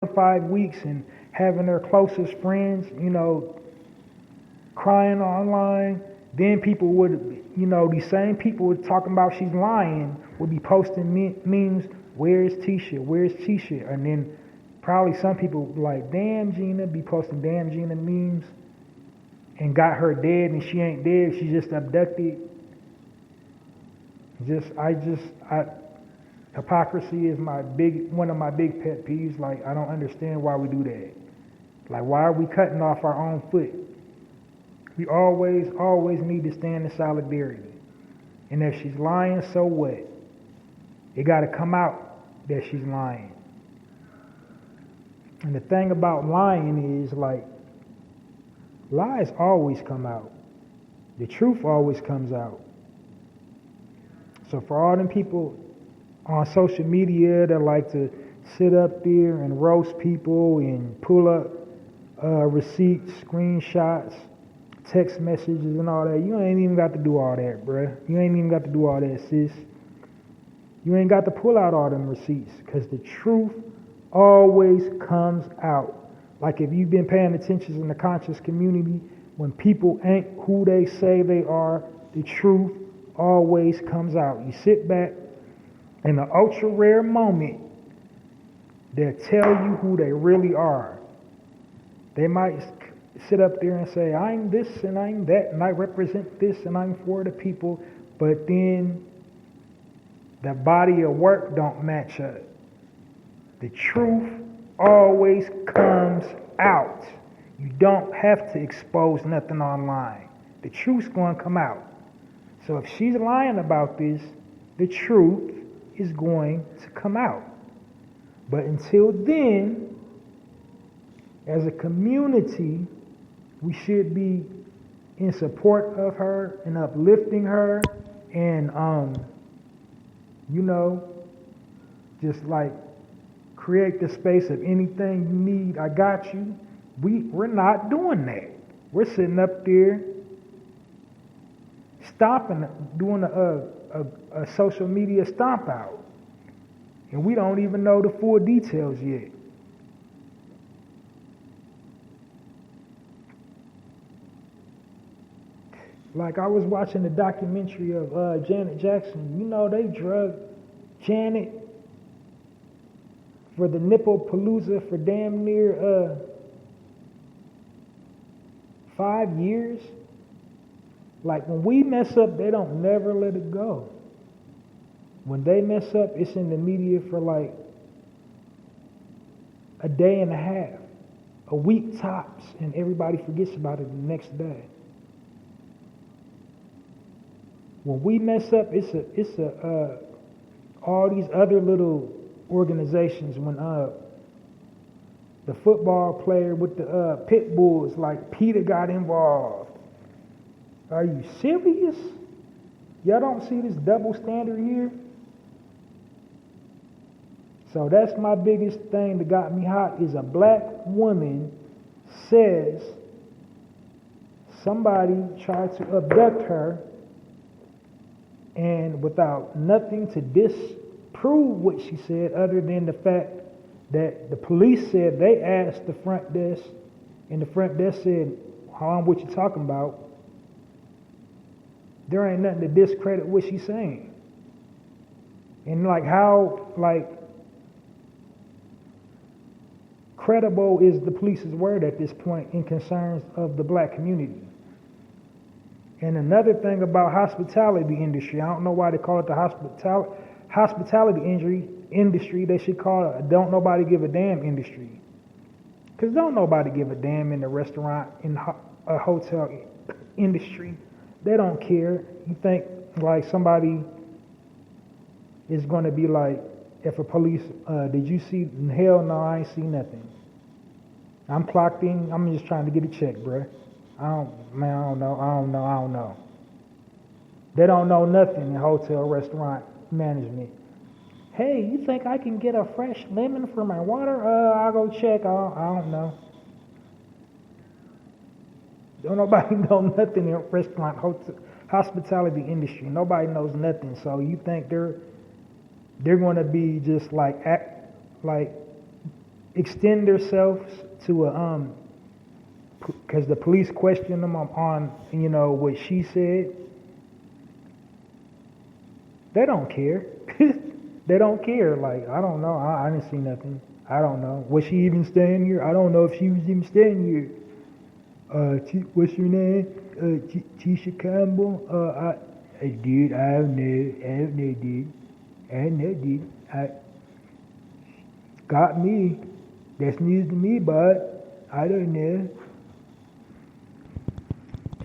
5 weeks and having their closest friends, crying online. Then people would, these same people would talking about she's lying, would be posting memes, where's Tisha, where's Tisha? And then probably some people would be like, damn Gina, be posting damn Gina memes and got her dead and she ain't dead, she just abducted. Hypocrisy is one of my big pet peeves. Like, I don't understand why we do that. Like, why are we cutting off our own foot? We always need to stand in solidarity. And if she's lying, so what? It got to come out that she's lying. And the thing about lying is, like, lies always come out. The truth always comes out. So for all them people on social media that like to sit up there and roast people and pull up receipts, screenshots, text messages and all that, you ain't even got to do all that, bruh. You ain't even got to do all that, sis. You ain't got to pull out all them receipts, because the truth always comes out. Like, if you've been paying attention in the conscious community, when people ain't who they say they are, the truth always comes out. You sit back in an ultra rare moment, they'll tell you who they really are. They might sit up there and say, I'm this and I'm that, and I represent this and I'm for the people, but then the body of work don't match up. The truth always comes out. You don't have to expose nothing online. The truth's going to come out. So if she's lying about this, the truth is going to come out. But until then, as a community, we should be in support of her and uplifting her and, just like create the space of anything you need, I got you. We're not doing that. We're sitting up there stomping, doing a social media stomp out. And we don't even know the full details yet. Like, I was watching the documentary of Janet Jackson. They drugged Janet for the nipple palooza for damn near 5 years. Like, when we mess up, they don't never let it go. When they mess up, it's in the media for like a day and a half, a week tops, and everybody forgets about it the next day. When we mess up, it's all these other little organizations. When the football player with the pit bulls, like Peter, got involved. Are you serious? Y'all don't see this double standard here? So that's my biggest thing that got me hot, is a black woman says somebody tried to abduct her, and without nothing to disprove what she said, other than the fact that the police said they asked the front desk, and the front desk said, what you talking about? There ain't nothing to discredit what she's saying. And how credible is the police's word at this point in concerns of the black community? And another thing about hospitality industry, I don't know why they call it the hospitality industry. They should call it a don't nobody give a damn industry. Because don't nobody give a damn in the restaurant, in a hotel industry. They don't care. You think like somebody is going to be like, if a police, did you see? Hell no, I ain't see nothing. I'm clocked in. I'm just trying to get a check, bruh. I don't know. They don't know nothing in hotel restaurant management. Hey, you think I can get a fresh lemon for my water? I'll go check. I don't know. Don't nobody know nothing in restaurant, hotel, hospitality industry. Nobody knows nothing. So you think they're going to be just like extend themselves to a because the police questioned them on what she said. They don't care. They don't care. Like, I don't know. I didn't see nothing. I don't know. Was she even staying here? I don't know if she was even staying here. What's your name? Tisha Campbell. Dude, I don't know, dude. I don't know, dude. Got me. That's news to me, bud. I don't know.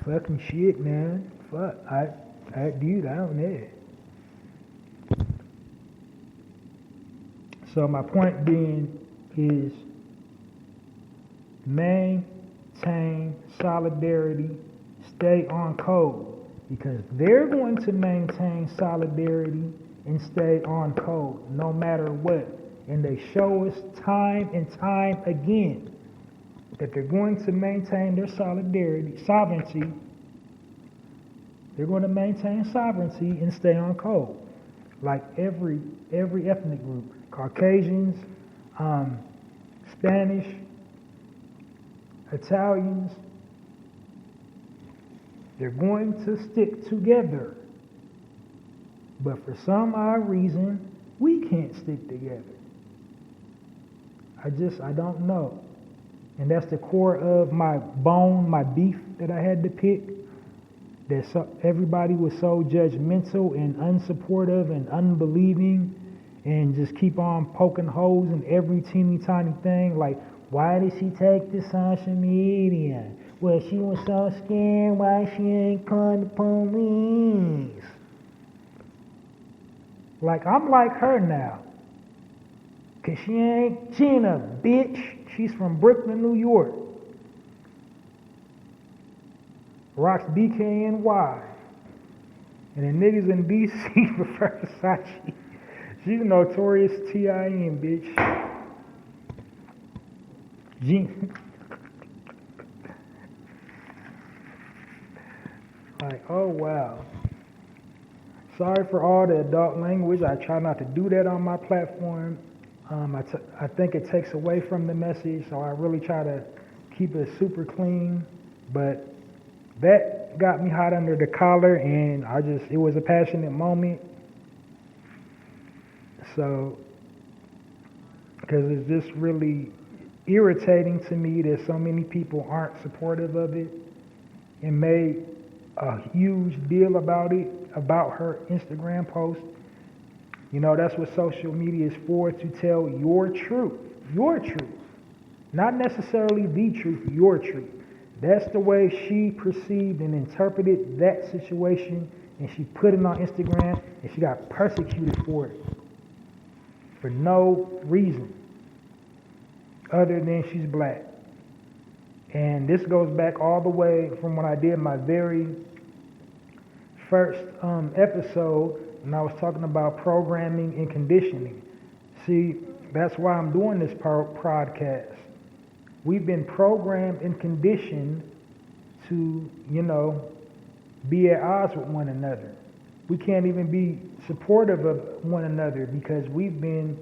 Fucking shit, man. Fuck. Dude, I don't know. So my point being is maintain solidarity, stay on code, because they're going to maintain solidarity and stay on code no matter what. And they show us time and time again that they're going to maintain their sovereignty. They're going to maintain sovereignty and stay on code, like every ethnic group. Caucasians, Spanish, Italians, they're going to stick together. But for some odd reason, we can't stick together. I don't know. And that's the core of my beef that I had to pick. That everybody was so judgmental and unsupportive and unbelieving, and just keep on poking holes in every teeny tiny thing. Like, why did she take to social media? Well, she was so scared. Why she ain't called the police? Like, I'm like her now. Cause she ain't a bitch. She's from Brooklyn, New York. Rocks BKNY. And the niggas in DC prefer Versace. She's a notorious TIN, bitch. Like, oh wow. Sorry for all the adult language. I try not to do that on my platform. I think it takes away from the message, so I really try to keep it super clean. But that got me hot under the collar, and it was a passionate moment. So, because it's just really irritating to me that so many people aren't supportive of it and made a huge deal about it, about her Instagram post. You know, that's what social media is for, to tell your truth. Your truth. Not necessarily the truth, your truth. That's the way she perceived and interpreted that situation, and she put it on Instagram, and she got persecuted for it. For no reason other than she's black. And this goes back all the way from when I did my very first episode, and I was talking about programming and conditioning. See, that's why I'm doing this podcast. We've been programmed and conditioned to, be at odds with one another. We can't even be supportive of one another because we've been,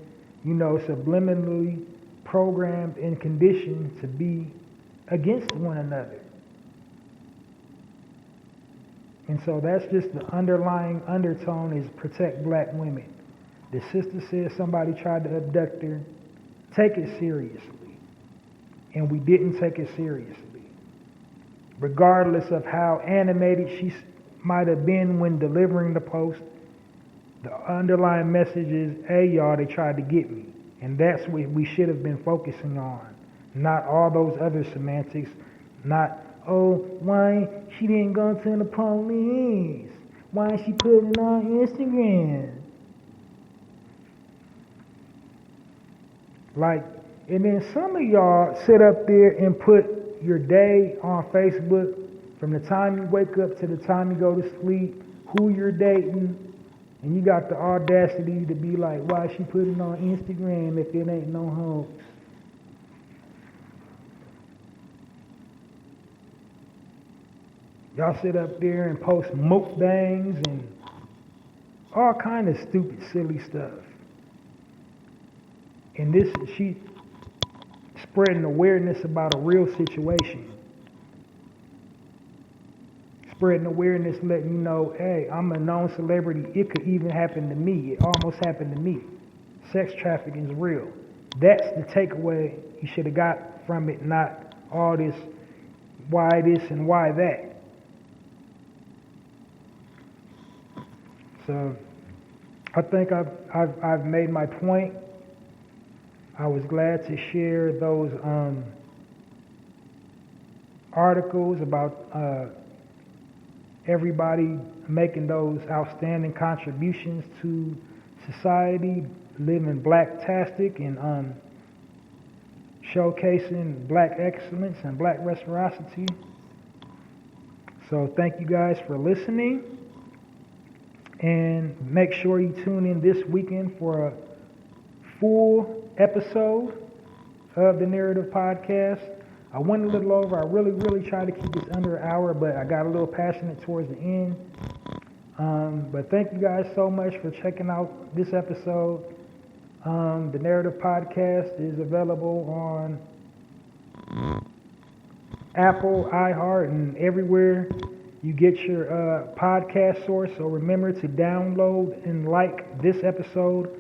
subliminally programmed and conditioned to be against one another. And so that's just the underlying undertone, is protect black women. The sister said somebody tried to abduct her. Take it seriously. And we didn't take it seriously. Regardless of how animated she might have been when delivering the post, the underlying message is, hey y'all, they tried to get me. And that's what we should have been focusing on. Not all those other semantics. Not, oh, why she didn't go to the police? Why she put it on Instagram? Like, and then some of y'all sit up there and put your day on Facebook from the time you wake up to the time you go to sleep, who you're dating, and you got the audacity to be like, why she put it on Instagram if it ain't no hoax? Y'all sit up there and post mukbangs and all kind of stupid, silly stuff. And spreading awareness about a real situation. Spreading awareness, letting you know, hey, I'm a known celebrity. It could even happen to me. It almost happened to me. Sex trafficking is real. That's the takeaway you should have got from it, not all this, why this and why that. So I think I've made my point. I was glad to share those articles about everybody making those outstanding contributions to society, living black-tastic and showcasing black excellence and black reciprocity. So thank you guys for listening, and make sure you tune in this weekend for a full episode of the Narrative Podcast. I went a little over. I really tried to keep this under an hour, but I got a little passionate towards the end. But thank you guys so much for checking out this episode. The Narrative Podcast is available on Apple, iHeart, and everywhere you get your podcast source. So remember to download and like this episode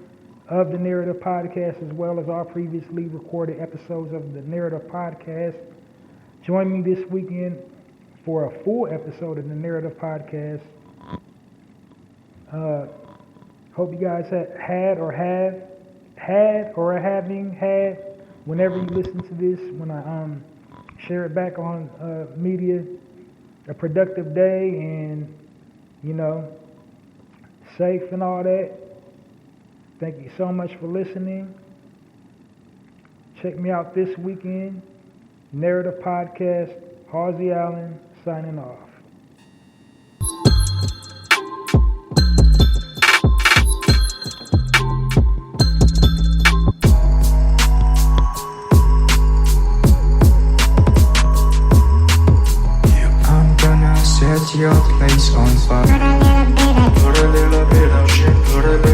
of the Narrative Podcast, as well as all previously recorded episodes of the Narrative Podcast. Join me this weekend for a full episode of the Narrative Podcast. Hope you guys had or are having had, whenever you listen to this, when I share it back on media, a productive day and, safe and all that. Thank you so much for listening. Check me out this weekend. Narrative Podcast, Halsey Allen, signing off. I'm gonna set your place on fire. Put a little bit of shit, put a little